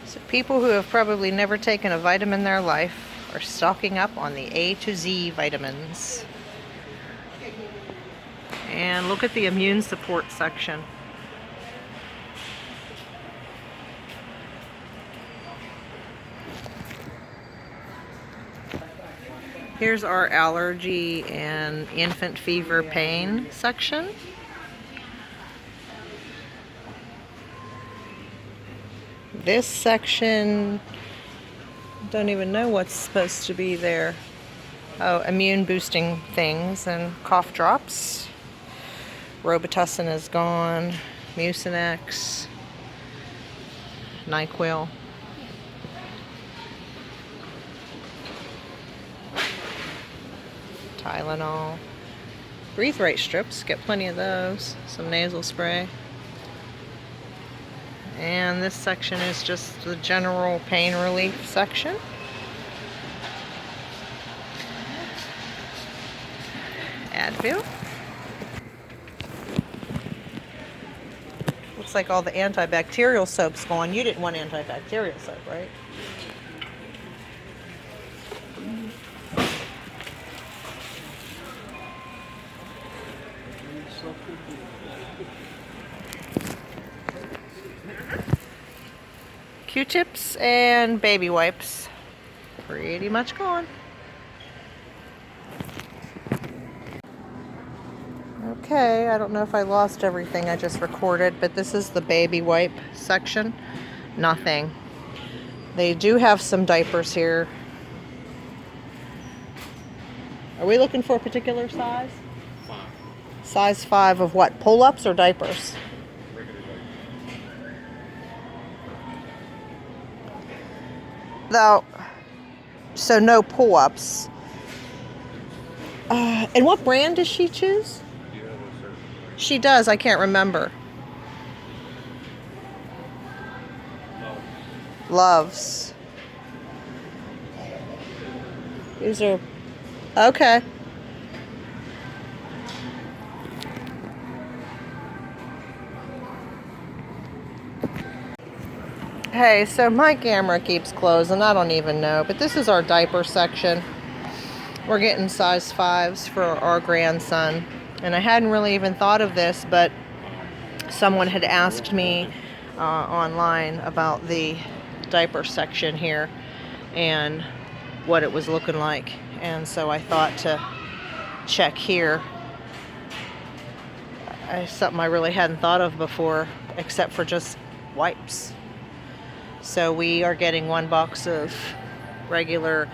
So people who have probably never taken a vitamin in their life are stocking up on the A to Z vitamins. And look at the immune support section. Here's our allergy and infant fever pain section. This section, don't even know what's supposed to be there. Oh, immune boosting things and cough drops. Robitussin is gone. Mucinex. NyQuil. Tylenol. Breathe right strips, get plenty of those. Some nasal spray. And this section is just the general pain relief section. Advil. Looks like all the antibacterial soap's gone. You didn't want antibacterial soap, right? Q-tips and baby wipes. Pretty much gone. Okay, I don't know if I lost everything I just recorded, but this is the baby wipe section. Nothing. They do have some diapers here. Are we looking for a particular size? 5. Size 5 of what? Pull-ups or diapers? Regular diapers. Though, so no pull-ups. And what brand does she choose? Do you have a certain brand? She does. I can't remember. Loves. These are okay. Hey, so my camera keeps closing. I don't even know, but this is our diaper section. We're getting size 5s for our grandson. And I hadn't really even thought of this, but someone had asked me online about the diaper section here and what it was looking like. And so I thought to check here. Something I really hadn't thought of before, except for just wipes. So we are getting 1 box of regular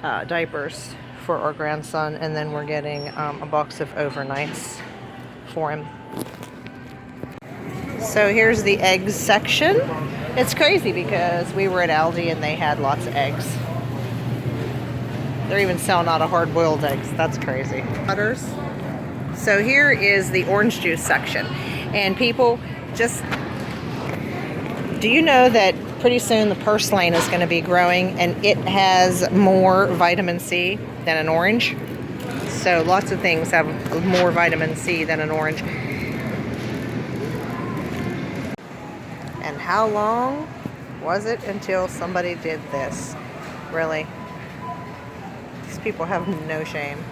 diapers for our grandson, and then we're getting a box of overnights for him. So here's the eggs section. It's crazy because we were at Aldi and they had lots of eggs. They're even selling out of hard-boiled eggs. That's crazy. Butters. So here is the orange juice section. And people, just, do you know that pretty soon the purslane is going to be growing and it has more vitamin C than an orange? So lots of things have more vitamin C than an orange. And how long was it until somebody did this? Really? These people have no shame.